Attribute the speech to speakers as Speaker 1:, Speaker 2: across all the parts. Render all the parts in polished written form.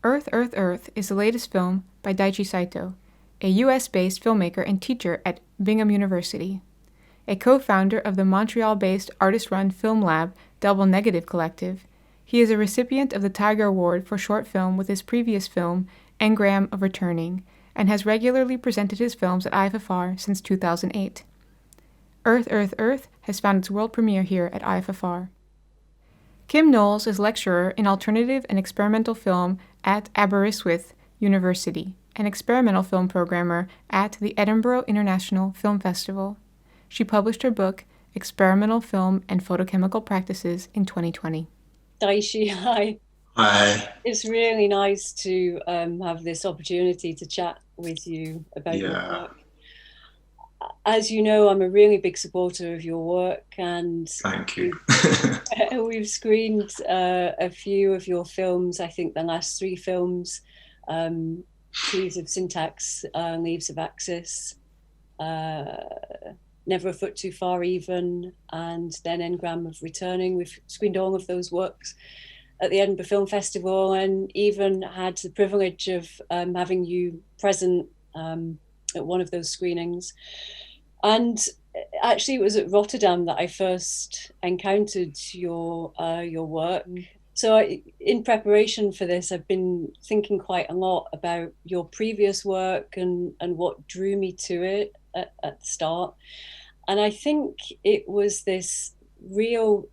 Speaker 1: Earth, Earth, Earth is the latest film by Daïchi Saïto, a US-based filmmaker and teacher at Bingham University. A co-founder of the Montreal-based artist-run film lab Double Negative Collective, he is a recipient of the Tiger Award for short film with his previous film, Engram of Returning, and has regularly presented his films at IFFR since 2008. Earth, Earth, Earth has found its world premiere here at IFFR. Kim Knowles is lecturer in alternative and experimental film at Aberystwyth University, an experimental film programmer at the Edinburgh International Film Festival. She published her book, Experimental Film and Photochemical Practices, in 2020.
Speaker 2: Daïchi, hi.
Speaker 3: Hi.
Speaker 2: It's really nice to have this opportunity to chat with you about your
Speaker 3: Yeah.
Speaker 2: work. As you know, I'm a really big supporter of your work, and
Speaker 3: Thank you.
Speaker 2: we've screened a few of your films. I think the last three films, Trees of Syntax, Leaves of Axis, Never a Foot Too Far even, and then Engram of Returning. We've screened all of those works at the Edinburgh Film Festival, and even had the privilege of having you present at one of those screenings. And actually it was at Rotterdam that I first encountered your work. So in preparation for this, I've been thinking quite a lot about your previous work and what drew me to it at the start. And I think it was this real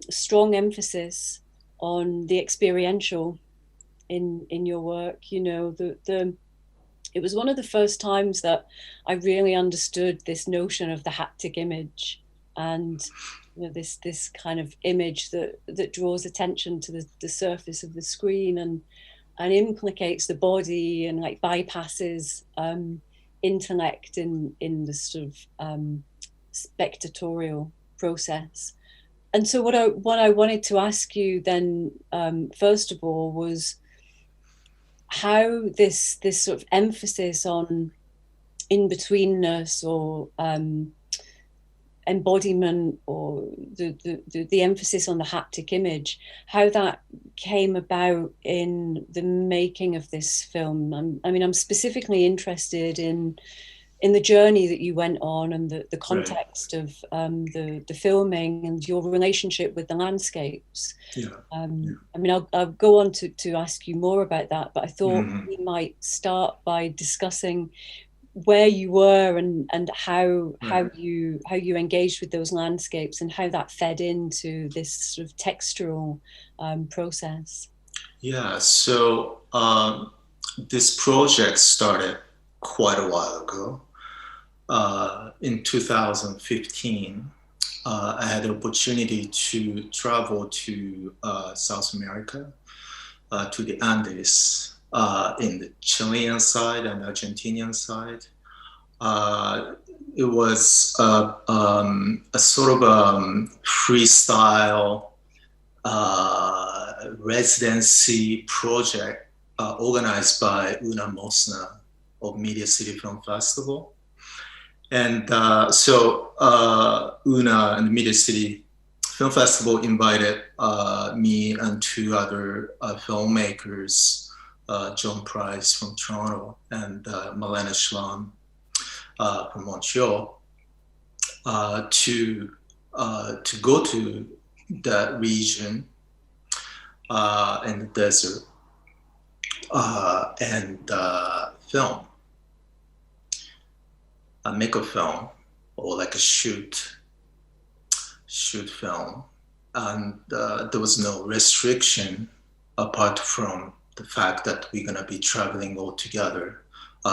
Speaker 2: strong emphasis on the experiential in your work. You know, it was one of the first times that I really understood this notion of the haptic image, and you know, this kind of image that draws attention to the surface of the screen and implicates the body and like bypasses intellect in the sort of spectatorial process. And so what I wanted to ask you then, first of all, was how this sort of emphasis on in-betweenness or embodiment, or the emphasis on the haptic image, how that came about in the making of this film. I'm specifically interested in the journey that you went on, and the context of the filming and your relationship with the landscapes. I'll go on to ask you more about that, but I thought we might start by discussing where you were and how you engaged with those landscapes and how that fed into this sort of textural process.
Speaker 3: Yeah, so this project started quite a while ago. In 2015, I had the opportunity to travel to South America, to the Andes, in the Chilean side and Argentinian side. It was a sort of freestyle residency project organized by Una Mosna of Media City Film Festival. And so Una and the Media City Film Festival invited me and two other filmmakers, John Price from Toronto and Malena Schlam from Montreal, to go to that region in the desert and film. Make a film, or like a shoot film, and there was no restriction apart from the fact that we're gonna be traveling all together,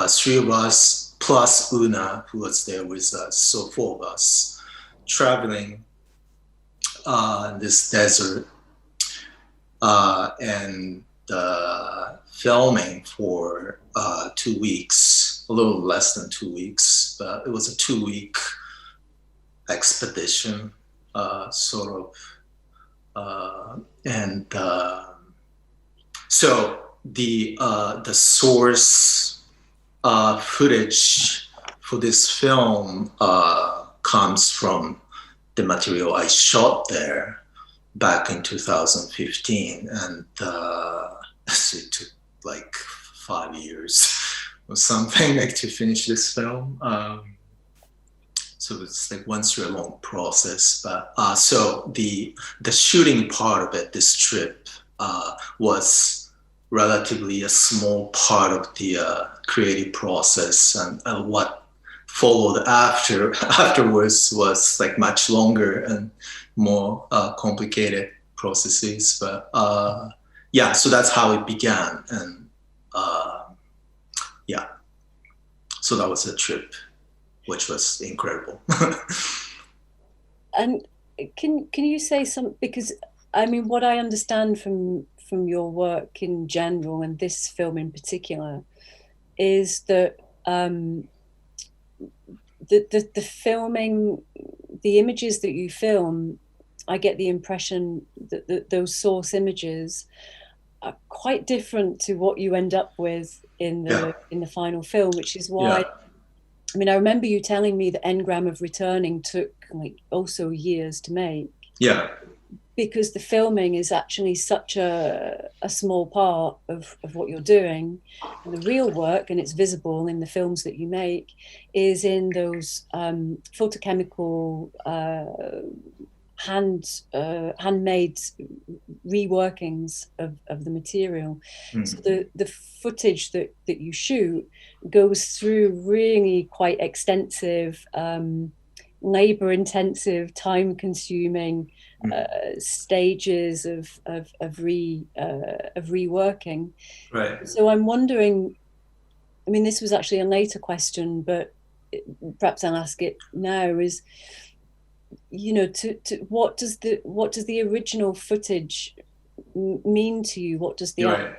Speaker 3: three of us plus Una, who was there with us, so four of us traveling in this desert and filming for 2 weeks, a little less than 2 weeks, but it was a 2-week expedition, sort of, and so the source footage for this film comes from the material I shot there back in 2015, and it 5 years or something, like to finish this film. So it's like went through a long process. But so the shooting part of it, this trip, was relatively a small part of the creative process, and what followed afterwards was like much longer and more complicated processes. But yeah, so that's how it began, and yeah, so that was a trip, which was incredible.
Speaker 2: And can you say some, because I mean, what I understand from your work in general and this film in particular is that the filming, the images that you film, I get the impression that those source images are quite different to what you end up with in the final film, which is why I mean, I remember you telling me that Engram of Returning took like also years to make.
Speaker 3: Yeah.
Speaker 2: Because the filming is actually such a small part of what you're doing. And the real work, and it's visible in the films that you make, is in those photochemical handmade reworkings of the material. Mm-hmm. So the footage that you shoot goes through really quite extensive, labor intensive, time consuming stages of reworking.
Speaker 3: Right.
Speaker 2: So I'm wondering, I mean, this was actually a later question, but perhaps I'll ask it now, is, you know, to what does the original footage mean to you? What does the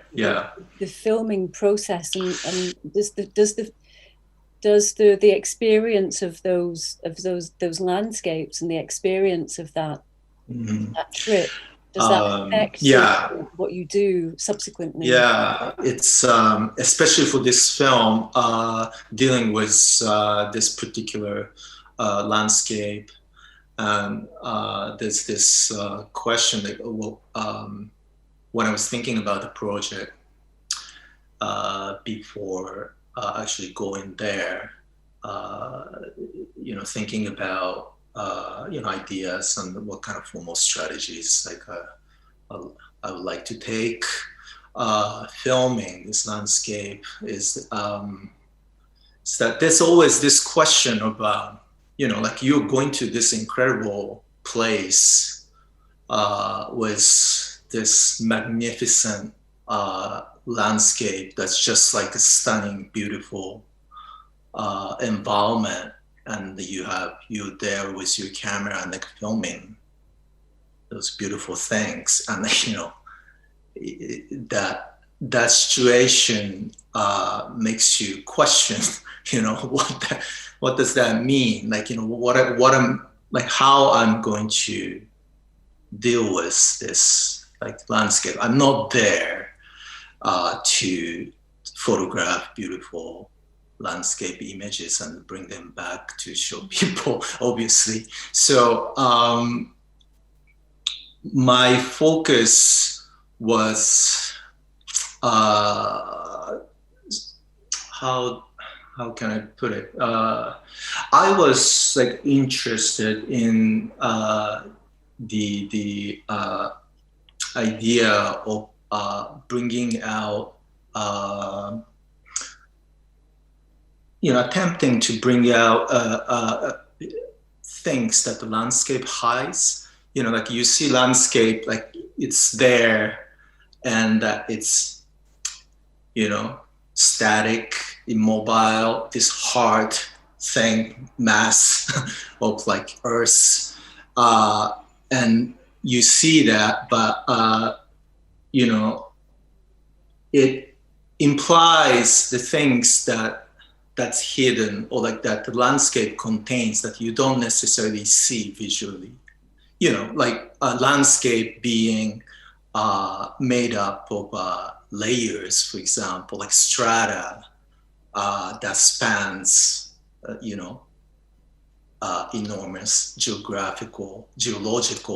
Speaker 2: the filming process and does the experience of those landscapes and the experience of that that trip, does that affect what you do subsequently?
Speaker 3: Yeah, it's especially for this film, dealing with this particular landscape. And there's this question that, when I was thinking about the project before actually going there, you know, thinking about you know, ideas and what kind of formal strategies like I would like to take filming this landscape is that there's always this question about, you know, like you're going to this incredible place with this magnificent landscape that's just like a stunning, beautiful environment, and you there with your camera and like filming those beautiful things, and you know that situation makes you question, you know, what does that mean? Like, you know, what I'm like, how I'm going to deal with this like landscape. I'm not there to photograph beautiful landscape images and bring them back to show people, obviously. So my focus was how can I put it? I was like interested in the idea of bringing out, you know, attempting to bring out things that the landscape hides. You know, like you see landscape, like it's there, and it's, you know, static, immobile, this hard thing, mass of like earth, and you see that, but you know, it implies the things that's hidden, or like that the landscape contains that you don't necessarily see visually. You know, like a landscape being made up of layers, for example, like strata that spans, you know, enormous geological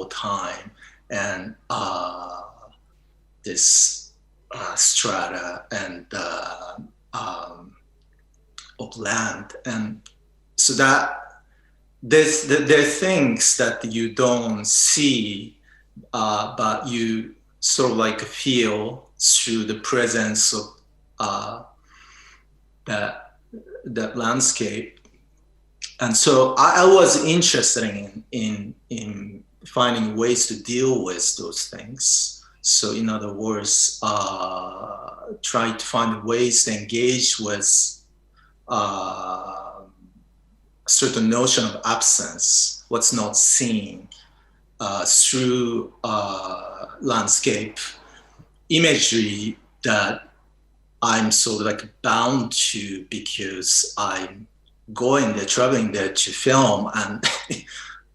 Speaker 3: time, and this strata and of land, and so that there are things that you don't see, but you sort of like feel through the presence of that landscape. And so I was interested in finding ways to deal with those things. So in other words, try to find ways to engage with a certain notion of absence, what's not seen, through landscape imagery that I'm sort of like bound to because I'm traveling there to film, and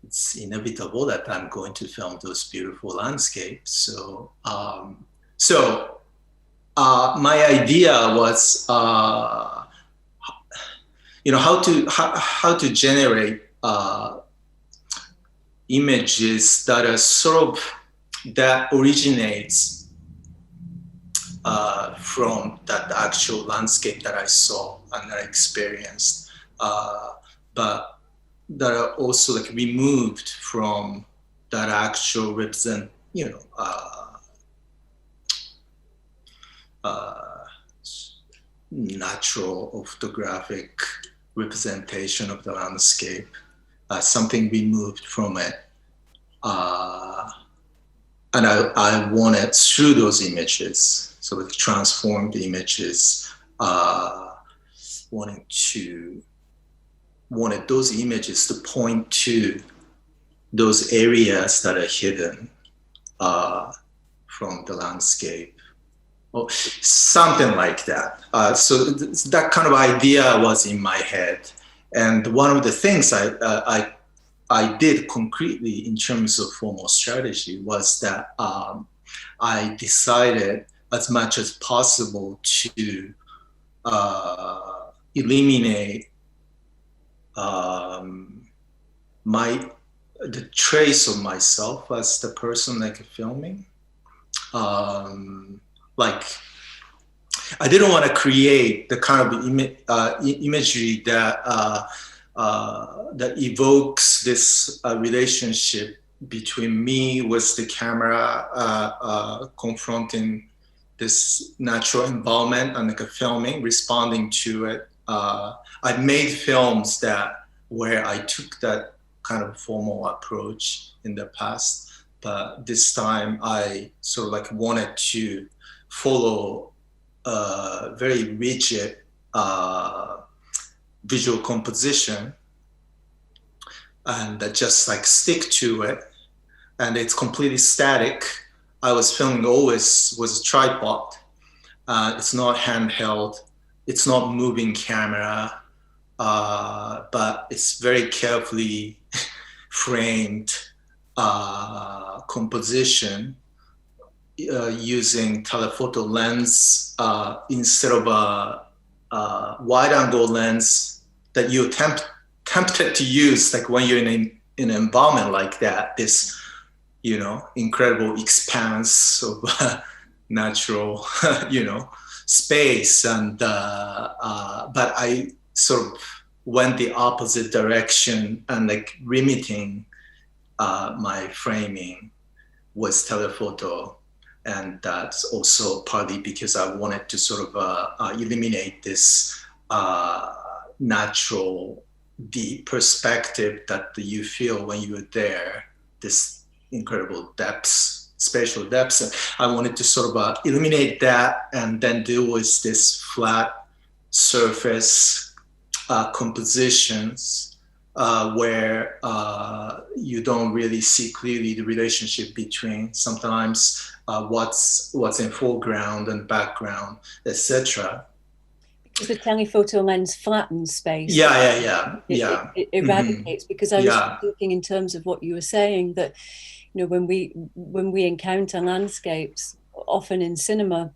Speaker 3: it's inevitable that I'm going to film those beautiful landscapes. So, my idea was, how to generate images that are that originates from that actual landscape that I saw and that I experienced, but that are also like removed from that actual natural or photographic representation of the landscape, something removed from it. And I wanted through those images, sort of transformed images, wanted those images to point to those areas that are hidden from the landscape, or something like that. So that kind of idea was in my head. And one of the things I did concretely in terms of formal strategy was that I decided as much as possible to eliminate the trace of myself as the person like filming. Like I didn't want to create the kind of imagery that that evokes this relationship between me with the camera, confronting this natural environment and like a filming, responding to it. I've made films where I took that kind of formal approach in the past, but this time I sort of like wanted to follow a very rigid visual composition and just like stick to it. And it's completely static. I was filming always with a tripod. It's not handheld. It's not moving camera, but it's very carefully framed composition using telephoto lens instead of a wide-angle lens that you tempted to use, like when you're in an environment like that, this incredible expanse of natural space, and but I sort of went the opposite direction and like limiting my framing with telephoto. And that's also partly because I wanted to sort of eliminate this natural, deep perspective that you feel when you are there, this incredible depths, spatial depths. And I wanted to sort of eliminate that and then deal with this flat surface compositions where you don't really see clearly the relationship between sometimes what's in foreground and background, etc.
Speaker 2: Because the telephoto lens flattens space. It eradicates. Because I was thinking in terms of what you were saying, that when we encounter landscapes, often in cinema,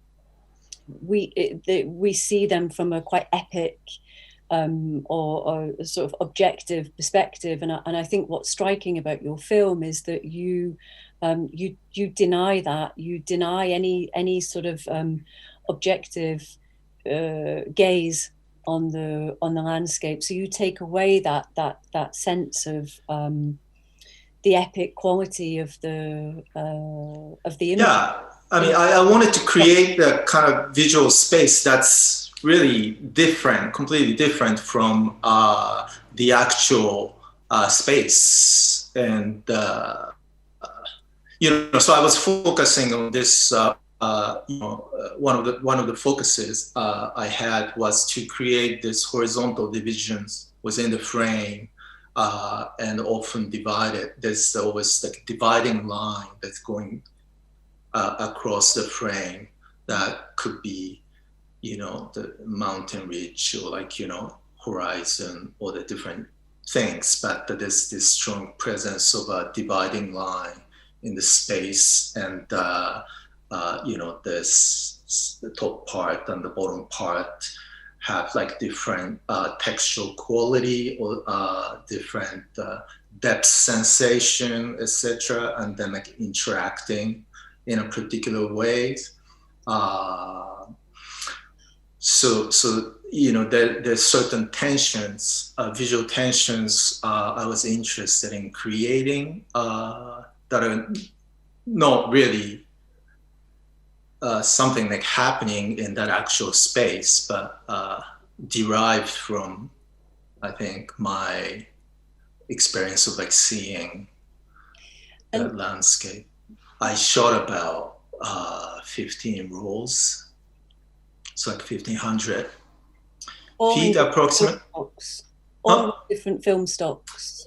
Speaker 2: we see them from a quite epic or a sort of objective perspective. And I think what's striking about your film is that you you deny that. You deny any sort of objective gaze on the landscape. So you take away that sense of the epic quality of the image.
Speaker 3: Yeah, I mean, I wanted to create the kind of visual space that's really different, completely different from the actual space. And so I was focusing on this. One of the focuses I had was to create this horizontal divisions within the frame. And often divided. There's always like dividing line that's going across the frame that could be, the mountain ridge or horizon or the different things. But there's this strong presence of a dividing line in the space, and this the top part and the bottom part have like different textual quality or different depth sensation, etc., and then like interacting in a particular way. So there's certain tensions, visual tensions I was interested in creating that are not really something like happening in that actual space, but derived from, I think, my experience of like seeing that landscape. I shot about 15 rolls, it's like 1,500 feet approximately.
Speaker 2: All different film stocks.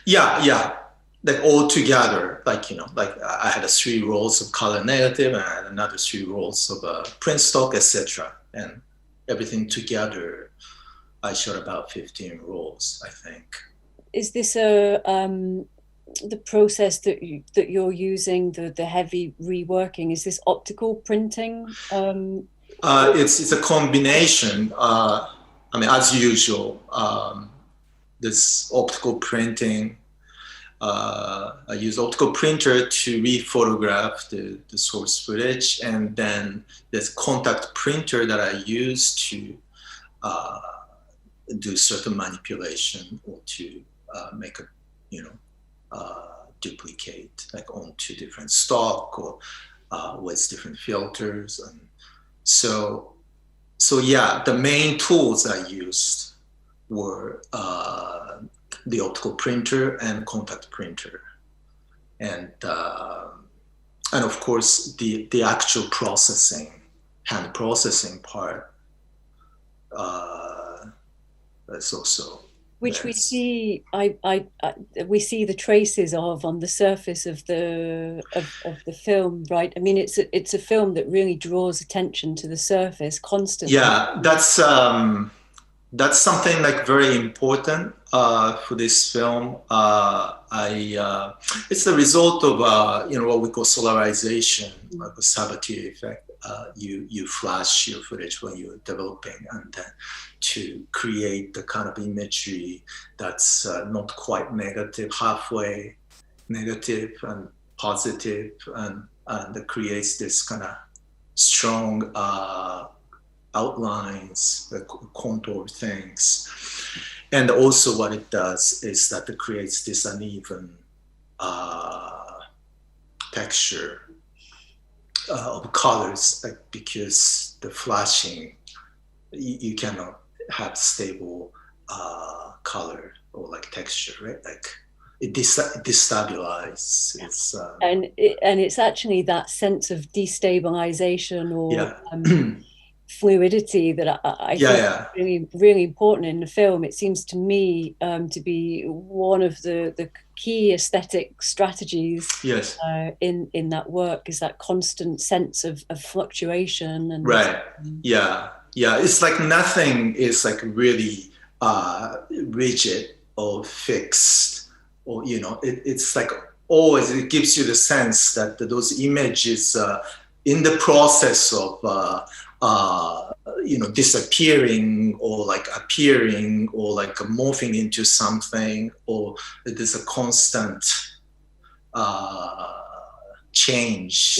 Speaker 3: Yeah. Like all together, like I had 3 rolls of color negative and I had another 3 rolls of print stock, etc. And everything together, I shot about 15 rolls, I think.
Speaker 2: Is this the process that you're using, the heavy reworking? Is this optical printing?
Speaker 3: It's a combination. I mean, as usual, this optical printing. I use optical printer to rephotograph the source footage, and then there's contact printer that I use to do certain manipulation or to make a duplicate like onto different stock or with different filters. And so yeah, the main tools I used were the optical printer and contact printer, and of course the actual hand processing part. That's also
Speaker 2: which we see. We see the traces of on the surface of the film, right? I mean, it's a film that really draws attention to the surface constantly.
Speaker 3: Yeah, that's something like very important for this film. It's the result of what we call solarization, like a Sabatier effect. You flash your footage when you're developing, and then to create the kind of imagery that's not quite negative, halfway negative and positive, and that creates this kind of strong outlines, contour things. And also what it does is that it creates this uneven texture of colors, like, because the flashing, you cannot have stable color or like texture, right? Like it destabilizes.
Speaker 2: And it's actually that sense of destabilization or fluidity that I think is really, really important in the film. It seems to me to be one of the key aesthetic strategies in that work, is that constant sense of fluctuation. And
Speaker 3: it's like nothing is like really rigid or fixed, or it's like always, it gives you the sense that those images in the process of disappearing or like appearing or like morphing into something, or there's a constant change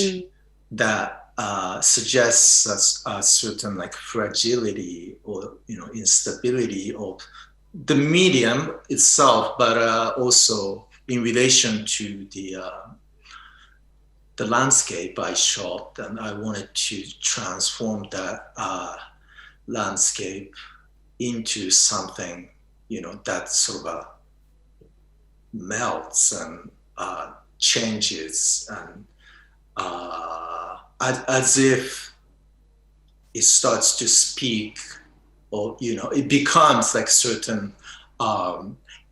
Speaker 3: that suggests a certain like fragility or instability of the medium itself, but also in relation to the landscape I shot, and I wanted to transform that landscape into something that sort of melts and changes, and as if it starts to speak, or it becomes like certain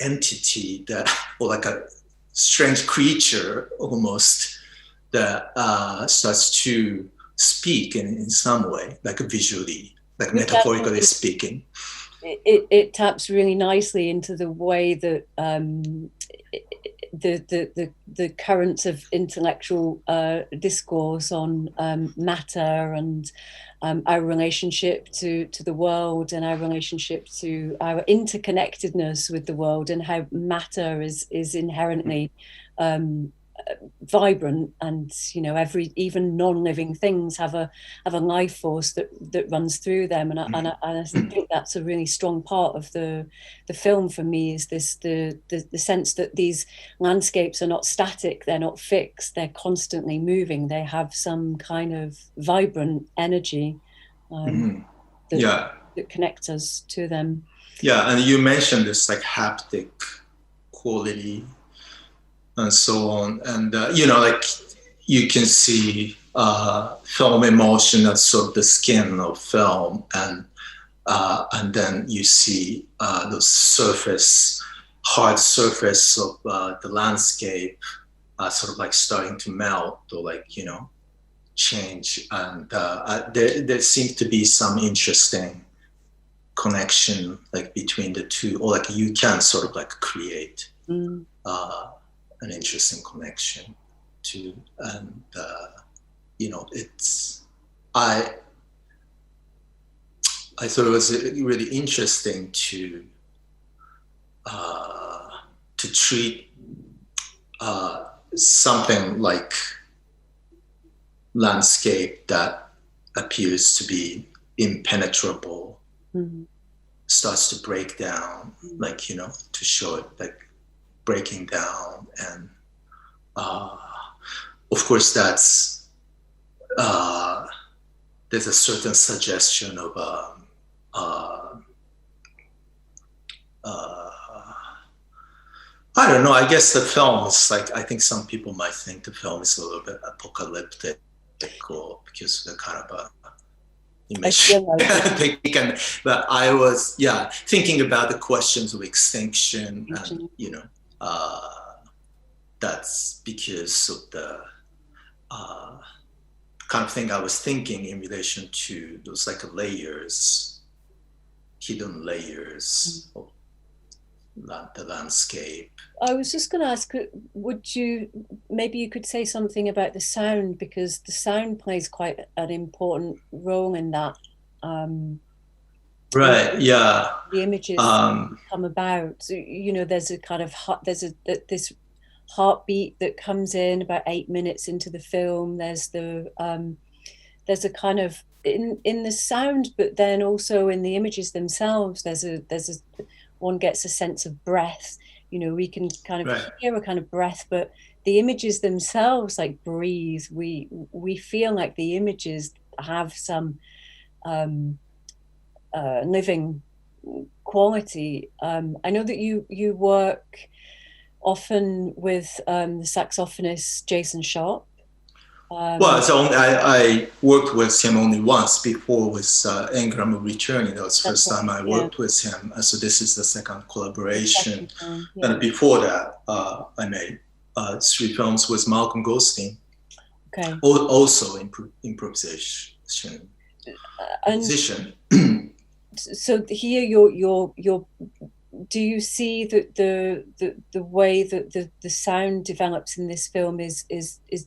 Speaker 3: entity that, or like a strange creature almost, that starts to speak in some way, like visually, like metaphorically speaking.
Speaker 2: It taps really nicely into the way that the currents of intellectual discourse on matter and our relationship to the world, and our relationship to our interconnectedness with the world, and how matter is inherently vibrant, and even non-living things have a life force that runs through them, and I think that's a really strong part of the film for me, is this the sense that these landscapes are not static, they're not fixed, they're constantly moving, they have some kind of vibrant energy that connects us to them.
Speaker 3: Yeah, and you mentioned this like haptic quality and so on, and like you can see film emulsion as sort of the skin of film, and then you see the hard surface of the landscape sort of like starting to melt, or like change, and there seems to be some interesting connection like between the two, or like you can sort of like create an interesting connection to, and it's I thought it was really interesting to treat something like landscape that appears to be impenetrable starts to break down, like to show it like breaking down, and of course that's there's a certain suggestion of I don't know, I guess the film is like, I think some people might think the film is a little bit apocalyptic, or because they're kind of but I was thinking about the questions of extinction, and that's because of the kind of thing I was thinking in relation to those like layers, hidden layers of the landscape.
Speaker 2: I was just going to ask, maybe you could say something about the sound, because the sound plays quite an important role in that.
Speaker 3: Right. Yeah.
Speaker 2: The images come about. So, there's a kind of this heartbeat that comes in about 8 minutes into the film. There's a kind of in the sound, but then also in the images themselves. There's a one gets a sense of breath. We can kind of hear a kind of breath, but the images themselves like breathe. We feel like the images have some living quality. I know that you work often with the saxophonist Jason Sharp.
Speaker 3: Well, so I worked with him only once before with Engram Returning. That was the first time I worked with him. So this is the second collaboration. And before that, I made 3 films with Malcolm Goldstein.
Speaker 2: Okay.
Speaker 3: Also improvisation. Musician.
Speaker 2: So here you're do you see that the way that the sound develops in this film is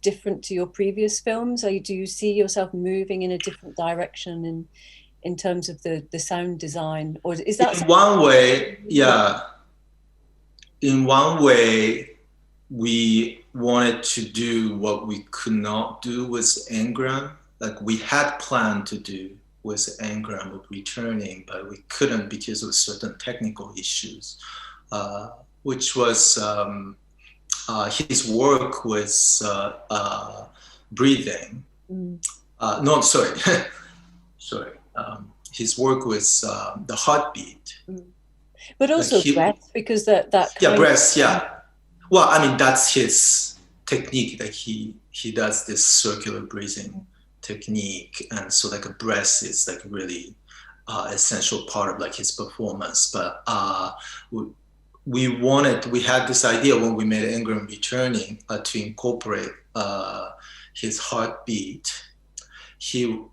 Speaker 2: different to your previous films? Do you see yourself moving in a different direction in terms of the sound design, or is that
Speaker 3: in one way? Yeah, in one way, we wanted to do what we could not do with engram. Like we had planned to do with engram of returning, but we couldn't because of certain technical issues, which was his work with breathing. No, sorry, sorry. His work with the heartbeat.
Speaker 2: But also breath, because that
Speaker 3: yeah, breath, yeah. Well, I mean, that's his technique. Like he does this circular breathing technique, and so like a breath is like really essential part of like his performance. But we had this idea when we made Engram Returning to incorporate his heartbeat. He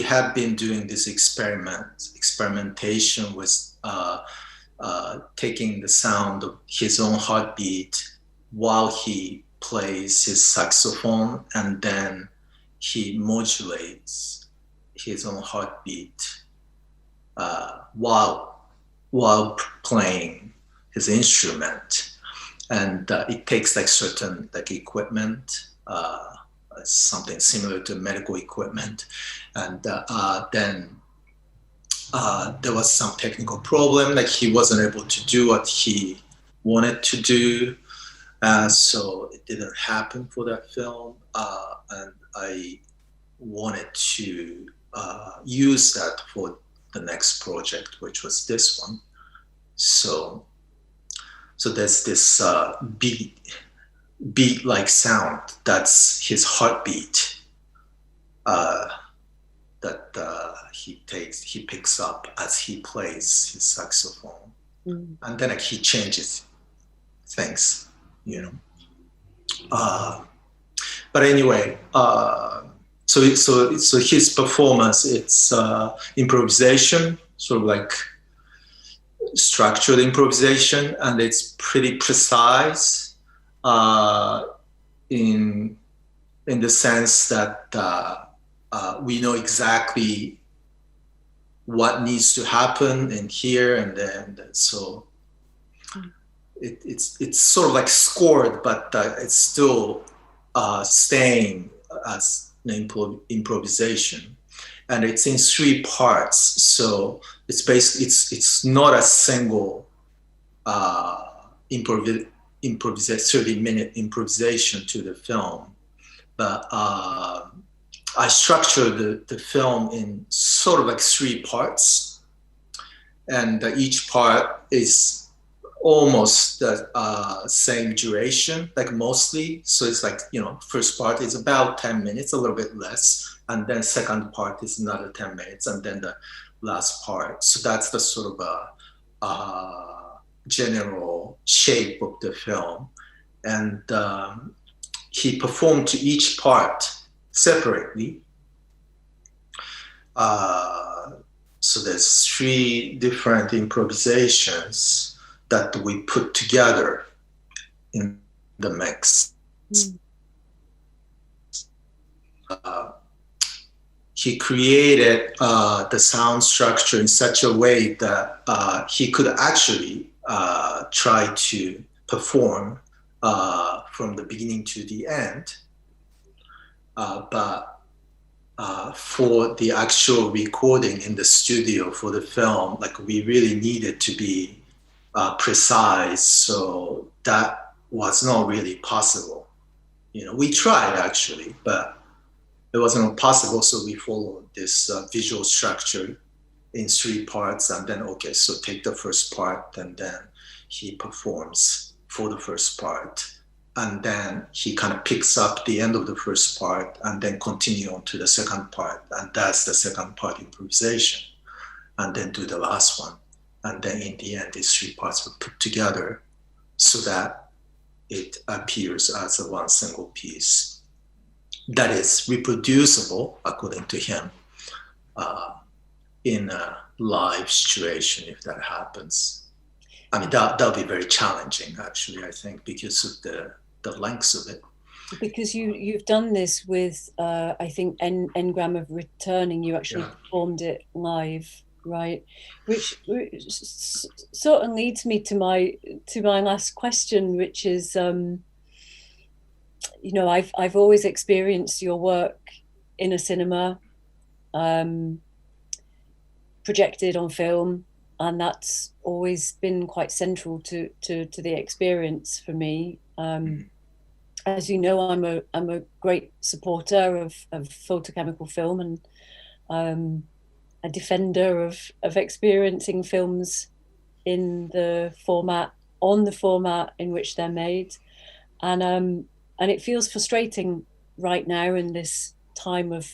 Speaker 3: had been doing this experimentation with taking the sound of his own heartbeat while he plays his saxophone, and then he modulates his own heartbeat while playing his instrument. And it takes like certain like equipment, something similar to medical equipment, and then there was some technical problem, like he wasn't able to do what he wanted to do, so it didn't happen for that film, and I wanted to use that for the next project, which was this one. So there's this beat-like sound that's his heartbeat, that he picks up as he plays his saxophone, and then like he changes things, you know. But anyway, so his performance, it's improvisation, sort of like structured improvisation, and it's pretty precise in the sense that we know exactly what needs to happen in here and then. So it's sort of like scored, but it's still staying as an improvisation, and it's in 3 parts. So it's basically it's not a single 30-minute improvisation to the film, but I structured the film in sort of like 3 parts, and each part is almost the same duration, like mostly. So it's like, you know, first part is about 10 minutes, a little bit less, and then second part is another 10 minutes, and then the last part. So that's the sort of general shape of the film. And he performed to each part separately. So there's 3 different improvisations that we put together in the mix. He created the sound structure in such a way that he could actually try to perform from the beginning to the end. But for the actual recording in the studio for the film, like we really needed to be precise, so that was not really possible. You know, we tried actually, but it wasn't possible. So we followed this visual structure in 3 parts, and then okay, so take the first part, and then he performs for the first part, and then he kind of picks up the end of the first part, and then continue on to the second part, and that's the second part improvisation, and then do the last one. And then in the end, these 3 parts were put together so that it appears as a one single piece that is reproducible, according to him, in a live situation, if that happens. I mean, that'll be very challenging, actually, I think, because of the lengths of it.
Speaker 2: Because you've done this with, I think, Engram of Returning, you actually performed it live. Right, which sort of leads me to my last question, which is you know, I've always experienced your work in a cinema, projected on film, and that's always been quite central to the experience for me. As you know, I'm a great supporter of photochemical film, and a defender of experiencing films in the format in which they're made, and it feels frustrating right now in this time of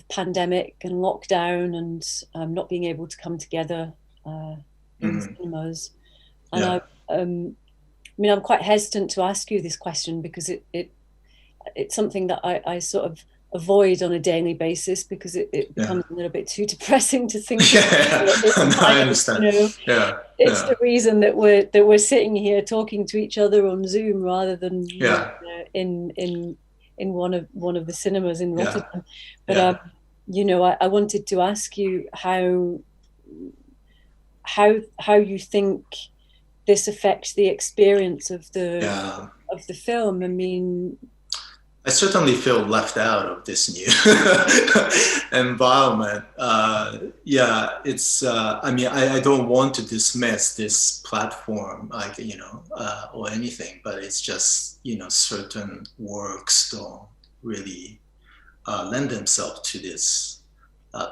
Speaker 2: pandemic and lockdown, and not being able to come together in cinemas. And
Speaker 3: Yeah.
Speaker 2: I mean, I'm quite hesitant to ask you this question because it's something that I sort of avoid on a daily basis, because it becomes a little bit too depressing to think about.
Speaker 3: I understand.
Speaker 2: You know, it's the reason that we're sitting here talking to each other on Zoom rather than in one of the cinemas in Rotterdam. But you know, I wanted to ask you how you think this affects the experience of the film. I mean,
Speaker 3: I certainly feel left out of this new environment. It's. I mean, I don't want to dismiss this platform, like, you know, or anything, but it's just, you know, certain works don't really lend themselves to this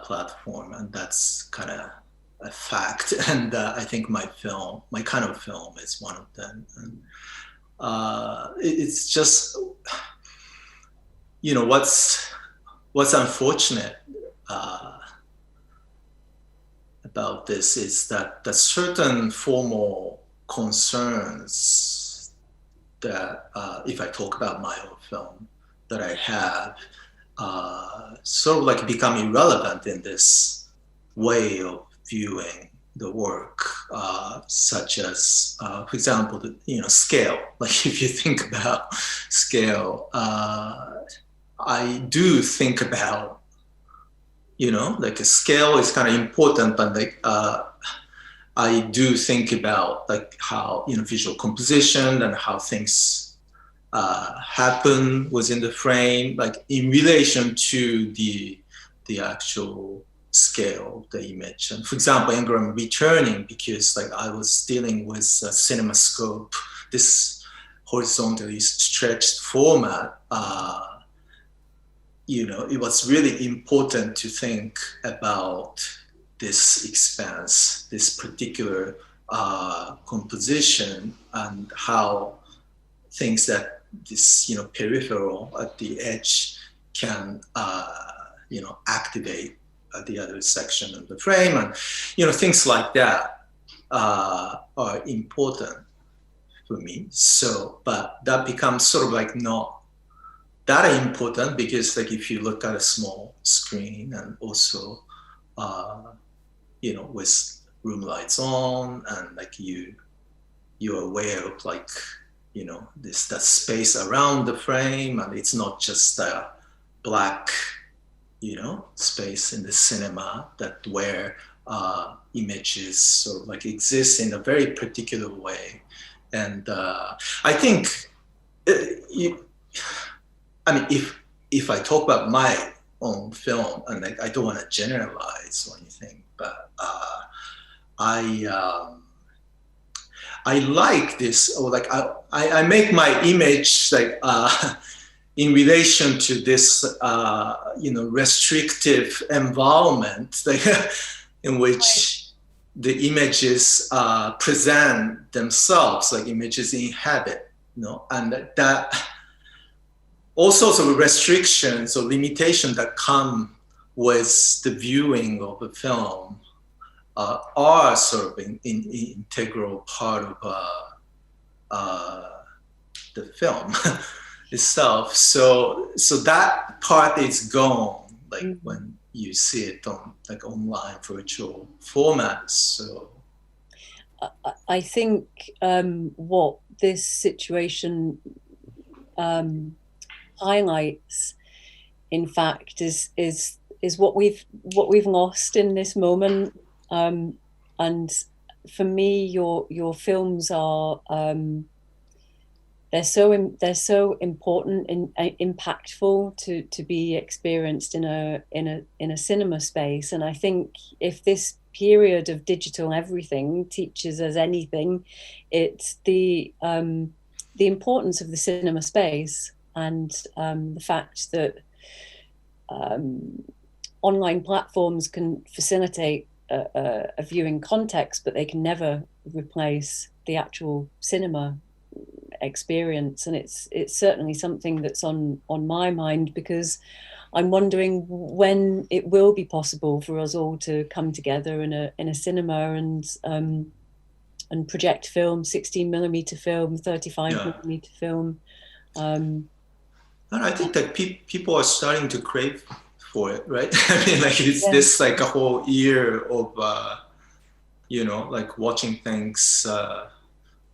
Speaker 3: platform, and that's kind of a fact. And I think my kind of film is one of them. And it's just, you know, what's unfortunate about this is that the certain formal concerns that, if I talk about my own film, that I have, sort of like become irrelevant in this way of viewing the work, such as, for example, you know, scale. Like, if you think about scale, I do think about, you know, like, a scale is kind of important, but like, I do think about, like, how, you know, visual composition and how things happen within the frame, like in relation to the actual scale of the image. And for example, Ingram returning, because like I was dealing with CinemaScope, this horizontally stretched format, you know, it was really important to think about this expanse, this particular composition, and how things that this, you know, peripheral at the edge can, you know, activate the other section of the frame, and, you know, things like that are important for me. So, but that becomes sort of like not that important, because like if you look at a small screen, and also, you know, with room lights on, and like you're aware of, like, you know, that space around the frame, and it's not just a black, you know, space in the cinema, that where images sort of like exist in a very particular way. And I think, I mean, if I talk about my own film, and like, I don't want to generalize or anything, but I like this, or like I make my image like in relation to this, you know, restrictive environment, like, in which the images present themselves, like images inhabit, you know, and that all sorts of restrictions or limitations that come with the viewing of a film are sort of an integral part of the film itself. So that part is gone, like when you see it on like online virtual formats. So
Speaker 2: I think what this situation highlights, in fact, is what we've lost in this moment. And for me, your films are they're so important and impactful to be experienced in a cinema space. And I think if this period of digital everything teaches us anything, it's the importance of the cinema space, and the fact that online platforms can facilitate a viewing context, but they can never replace the actual cinema experience. And it's certainly something that's on my mind, because I'm wondering when it will be possible for us all to come together in a cinema and project film, 16mm film, 35mm film.
Speaker 3: And I think that people are starting to crave for it, right? I mean, like it's this like a whole year of like watching things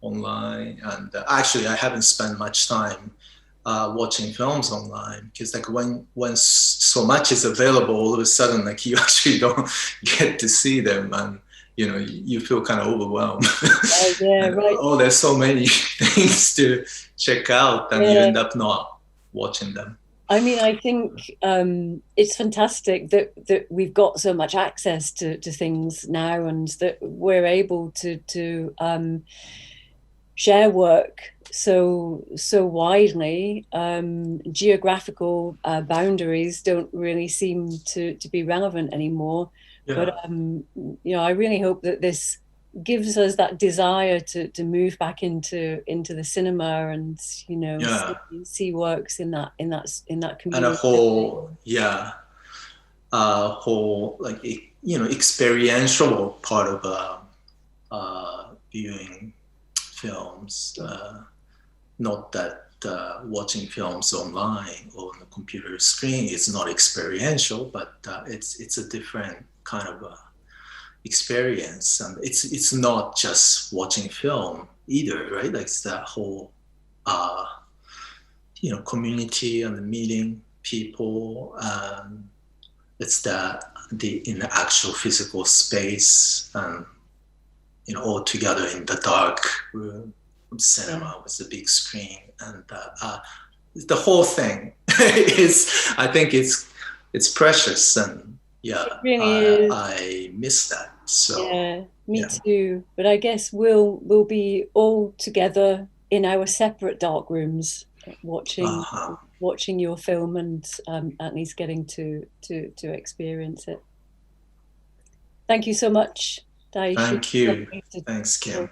Speaker 3: online, and actually I haven't spent much time watching films online, because like when so much is available, all of a sudden like you actually don't get to see them, and you feel kind of overwhelmed.
Speaker 2: Right.
Speaker 3: Oh, there's so many things to check out, and you end up not watching them.
Speaker 2: I mean, I think it's fantastic that we've got so much access to things now, and that we're able to share work so widely. Geographical boundaries don't really seem to be relevant anymore. But I really hope that this gives us that desire to move back into the cinema and see works in that community.
Speaker 3: And a whole like experiential part of viewing films. Not that watching films online or on a computer screen is not experiential, but it's a different kind of experience, and it's not just watching film either, right? Like it's that whole community and meeting people. It's that in the actual physical space, and all together in the dark room cinema with the big screen, and the whole thing is, I think it's precious, and
Speaker 2: it really is.
Speaker 3: I miss that. So
Speaker 2: me too. But I guess we'll be all together in our separate dark rooms watching your film, and at least getting to experience it. Thank you so much, Daïchi.
Speaker 3: Thank you. Thanks, Kim.